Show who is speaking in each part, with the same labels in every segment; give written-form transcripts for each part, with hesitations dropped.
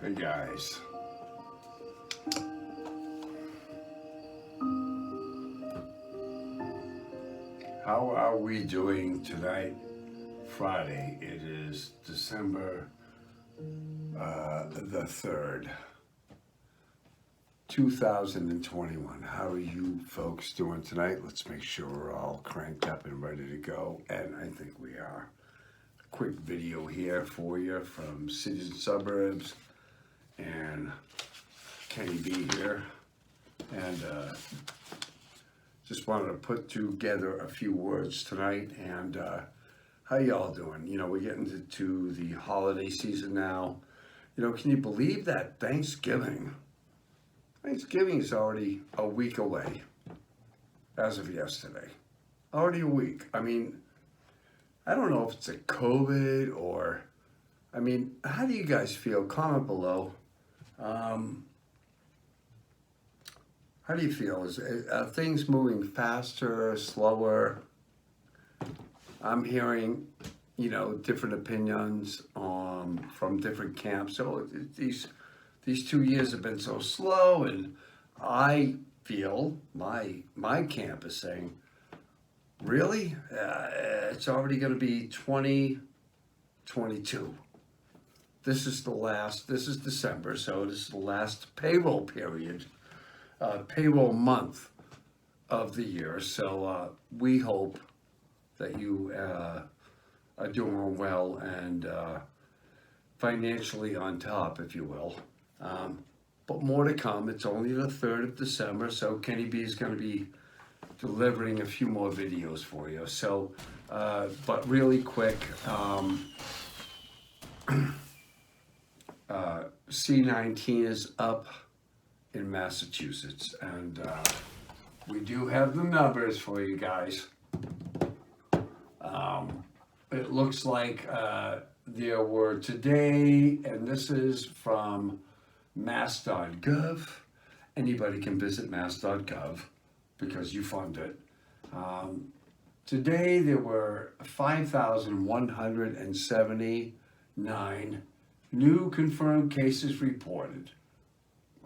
Speaker 1: Hey guys, how are we doing tonight? Friday. It is December the 3rd, 2021. How are you folks doing tonight? Let's make sure we're all cranked up and ready to go, and I think we are. A quick video here for you from cities and suburbs, and Kenny B here, and just wanted to put together a few words tonight. And how y'all doing? You know, we're getting to the holiday season now. You know, can you believe that Thanksgiving is already a week away as of yesterday? Already a week. I mean, I don't know if it's a COVID or, I mean, how do you guys feel? Comment below. How do you feel? Are things moving faster, slower? I'm hearing, you know, different opinions from different camps. So these 2 years have been so slow, and I feel my camp is saying, really, it's already going to be 2022. This is December, so this is the last payroll period. Payroll month of the year, so we hope that you are doing well and financially on top, if you will. But more to come. It's only the 3rd of December, so Kenny B is going to be delivering a few more videos for you. So, but really quick, C-19 is up in Massachusetts, and we do have the numbers for you guys. It looks like there were today, and this is from mass.gov. Anybody can visit mass.gov because you fund it. Today there were 5,179 new confirmed cases reported.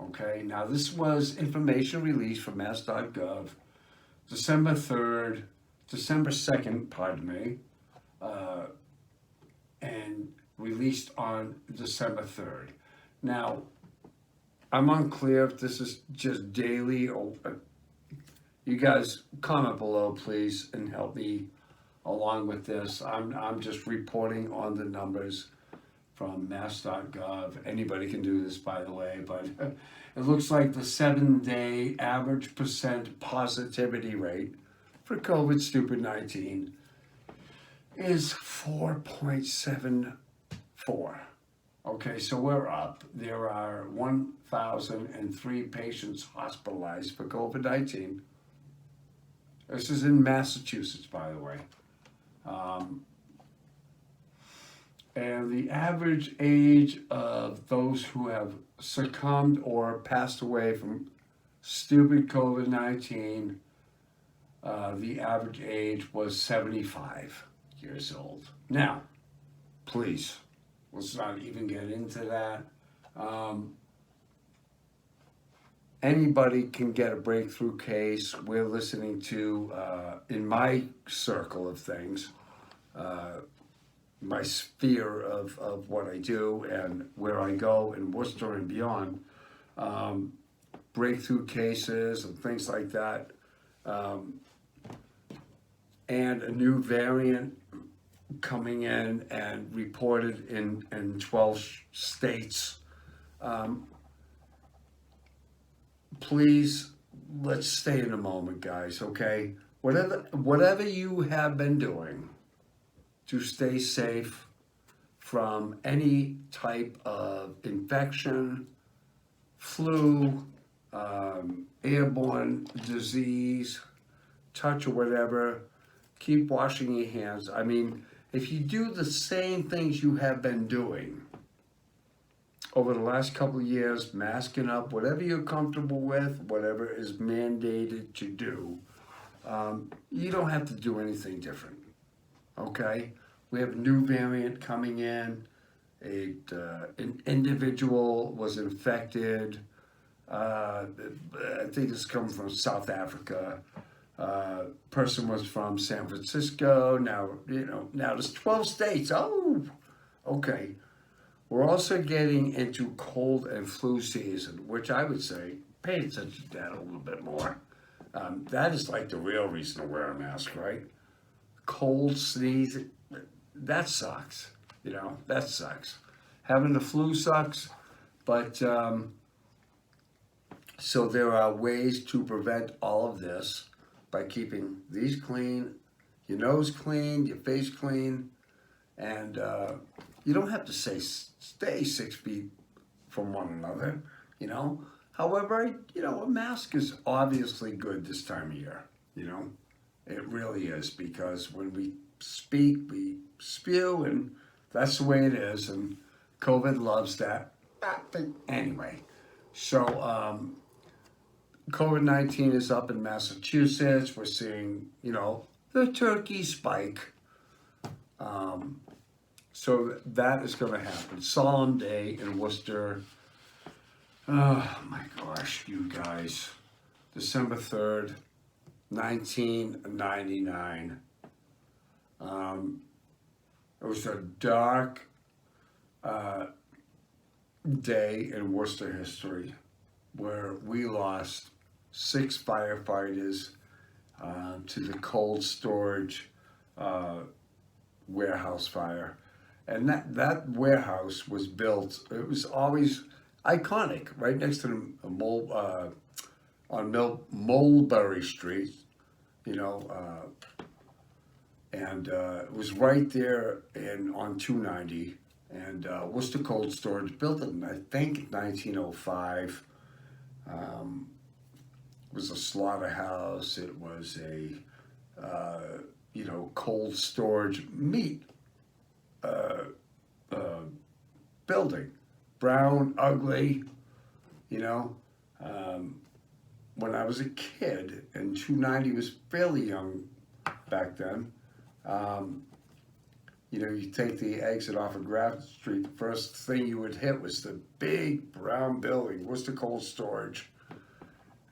Speaker 1: Okay, now this was information released from mass.gov December 2nd, pardon me, and released on December 3rd. Now, I'm unclear if this is just daily or you guys comment below, please, and help me along with this. I'm just reporting on the numbers from mass.gov. Anybody can do this, by the way, but it looks like the 7-day average percent positivity rate for COVID stupid 19 is 4.74. Okay, so we're up. There are 1,003 patients hospitalized for COVID-19. This is in Massachusetts, by the way. And the average age of those who have succumbed or passed away from stupid COVID-19, the average age was 75 years old. Now, please, let's not even get into that. Anybody can get a breakthrough case. We're listening to, in my circle of things, my sphere of what I do and where I go in Worcester and beyond, breakthrough cases and things like that, and a new variant coming in and reported in 12 states. Please, let's stay in the moment, guys, okay? Whatever you have been doing to stay safe from any type of infection, flu, airborne disease, touch or whatever, keep washing your hands. I mean, if you do the same things you have been doing over the last couple of years, masking up, whatever you're comfortable with, whatever is mandated to do, you don't have to do anything different, okay? We have a new variant coming in. An individual was infected. I think it's come from South Africa. Person was from San Francisco. Now, now there's 12 states. Oh, okay. We're also getting into cold and flu season, which I would say pay attention to that a little bit more. That is like the real reason to wear a mask, right? Cold, sneeze, that sucks. That sucks. Having the flu sucks, but so there are ways to prevent all of this by keeping these clean, your nose clean, your face clean, and you don't have to stay 6 feet from one another, However, a mask is obviously good this time of year, It really is, because when we speak, we spew, and that's the way it is, and COVID loves that. Anyway, so COVID-19 is up in Massachusetts. We're seeing, the turkey spike. So that is going to happen. Solemn day in Worcester. Oh my gosh, you guys. December 3rd, 1999. It was a dark day in Worcester history where we lost 6 firefighters to the cold storage warehouse fire. And that warehouse was built, it was always iconic, right next to the Mulberry Street, and it was right there on 290. And Worcester Cold Storage built it in, I think, 1905. It was a slaughterhouse. It was a, cold storage meat building. Brown, ugly, When I was a kid, and 290 was fairly young back then, you take the exit off of Grafton Street, the first thing you would hit was the big brown building, Worcester Cold Storage.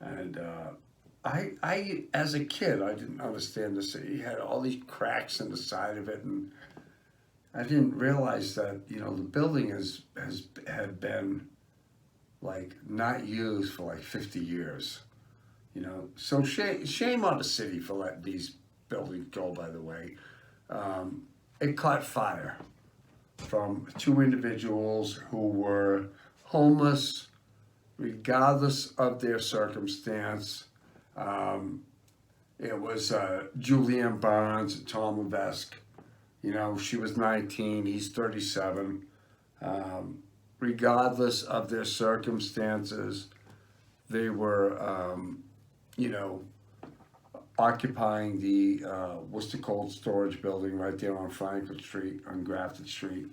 Speaker 1: And I, as a kid, I didn't understand this. You had all these cracks in the side of it, and I didn't realize that, the building had been, not used for, 50 years, So shame on the city for letting these buildings go, by the way. It caught fire from 2 individuals who were homeless, regardless of their circumstance. It was Julianne Barnes and Tom Levesque. She was 19, he's 37. Regardless of their circumstances, they were, occupying the Worcester Cold Storage building right there on Franklin Street, on Grafton Street,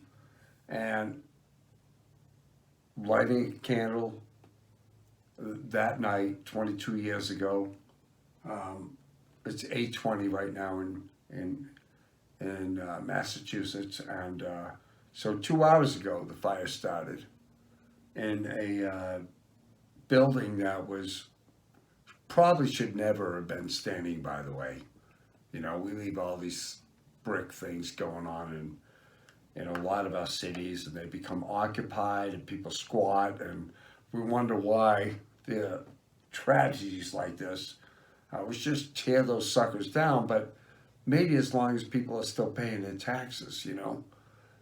Speaker 1: and lighting a candle that night 22 years ago. It's 8:20 right now in Massachusetts, and so 2 hours ago the fire started in a building that was probably should never have been standing, by the way. We leave all these brick things going on in a lot of our cities, and they become occupied and people squat, and we wonder why there are tragedies like this. We should just tear those suckers down, but maybe as long as people are still paying their taxes,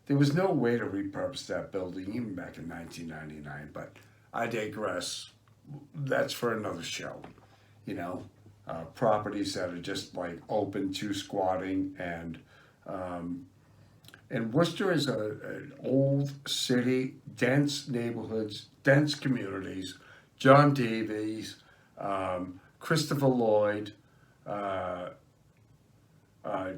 Speaker 1: There was no way to repurpose that building even back in 1999, but I digress. That's for another show. Properties that are just open to squatting, and Worcester is an old city, dense neighborhoods, dense communities. John Davies, Christopher Lloyd,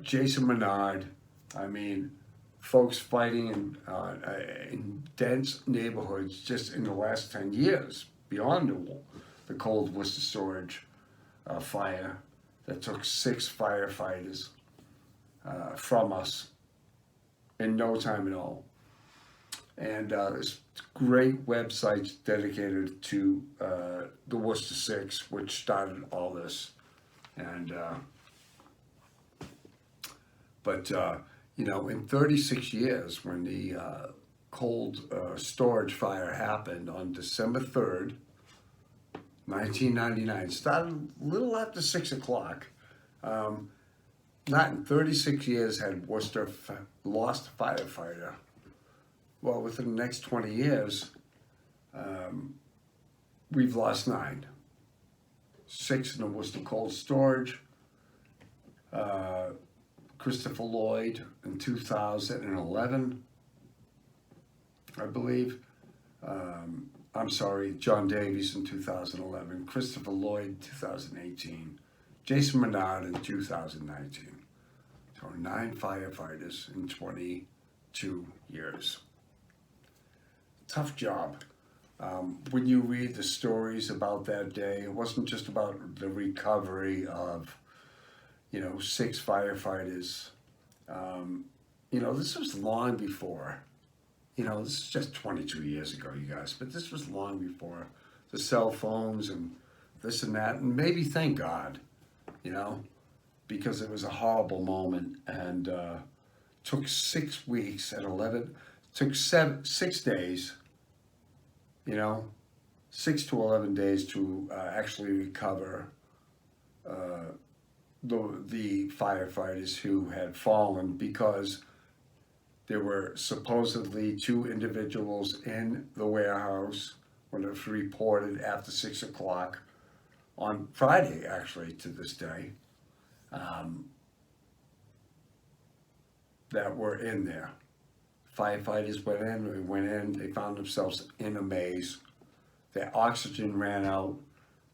Speaker 1: Jason Menard. I mean, folks fighting in dense neighborhoods just in the last 10 years, beyond the cold Worcester storage fire that took 6 firefighters from us in no time at all. And there's great websites dedicated to the Worcester Six, which started all this. And but you know, in 36 years, when the cold storage fire happened on December 3rd, 1999, started a little after 6 o'clock. Not in 36 years had Worcester lost a firefighter. Well, within the next 20 years, we've lost 9. 6 in the Worcester cold storage. Christopher Lloyd in 2011, I believe. I'm sorry, John Davies in 2011, Christopher Lloyd 2018, Jason Menard in 2019. So 9 firefighters in 22 years. Tough job. When you read the stories about that day, it wasn't just about the recovery of, you know, 6 firefighters. You know, this was long before. You know, this is just 22 years ago, you guys, but this was long before the cell phones and this and that, and maybe thank God, you know, because it was a horrible moment, and took 6 weeks and 11, took 6 days, you know, 6 to 11 days to actually recover the firefighters who had fallen, because there were supposedly 2 individuals in the warehouse when it was reported after 6 o'clock on Friday, actually, to this day, that were in there. Firefighters went in, they found themselves in a maze. Their oxygen ran out.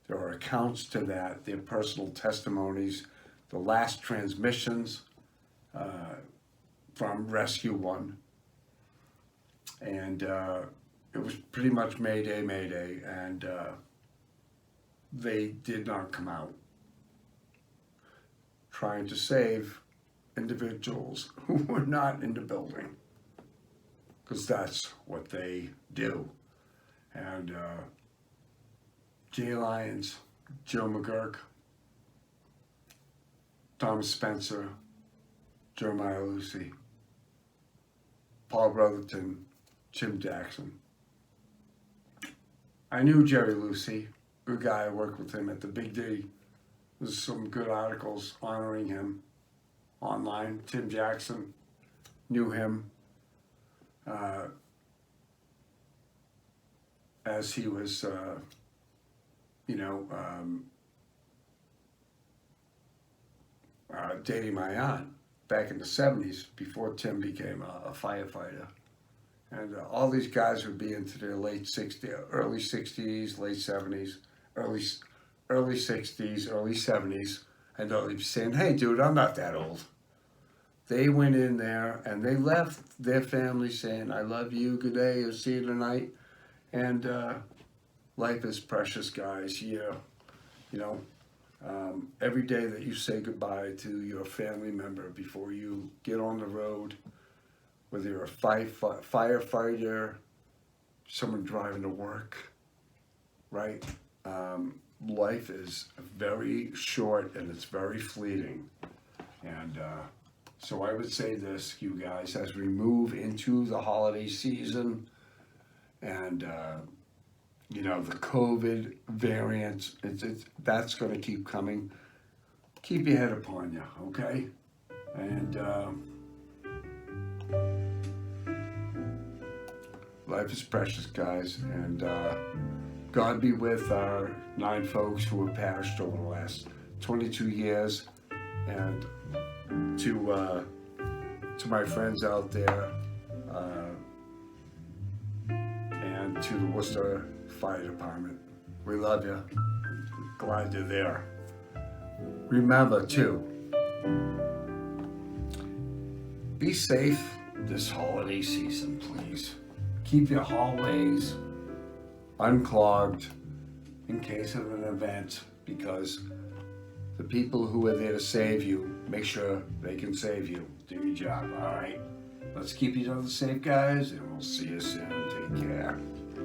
Speaker 1: There are accounts to that, their personal testimonies, the last transmissions from Rescue 1. And it was pretty much Mayday, and they did not come out, trying to save individuals who were not in the building, because that's what they do. And Jay Lyons, Joe McGurk, Thomas Spencer, Jeremiah Lucy, Paul Brotherton, Jim Jackson. I knew Jerry Lucy, good guy. I worked with him at the Big D. There's some good articles honoring him online. Tim Jackson, knew him as he was, dating my aunt back in the 70s before Tim became a firefighter. And all these guys would be into their late 60s, early 60s, late 70s, early 60s, early 70s, and they'll be saying, "Hey, dude, I'm not that old." They went in there and they left their family saying, "I love you, good day, I'll see you tonight." And life is precious, guys. Yeah, you know, every day that you say goodbye to your family member before you get on the road, whether you're a firefighter, someone driving to work, right? Life is very short and it's very fleeting. And so I would say this, you guys, as we move into the holiday season and, you know, the COVID variant, that's going to keep coming. Keep your head upon you, okay? And life is precious, guys. And God be with our 9 folks who have perished over the last 22 years. And to my friends out there, and to the Worcester Fire Department, we love you. Glad you're there. Remember, too, be safe this holiday season, please. Keep your hallways unclogged in case of an event, because the people who are there to save you, make sure they can save you. Do your job, all right? Let's keep each other safe, guys, and we'll see you soon. Take care.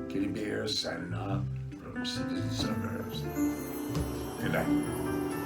Speaker 1: Kitty Bear signing off from Citizen Suburbs. Good night.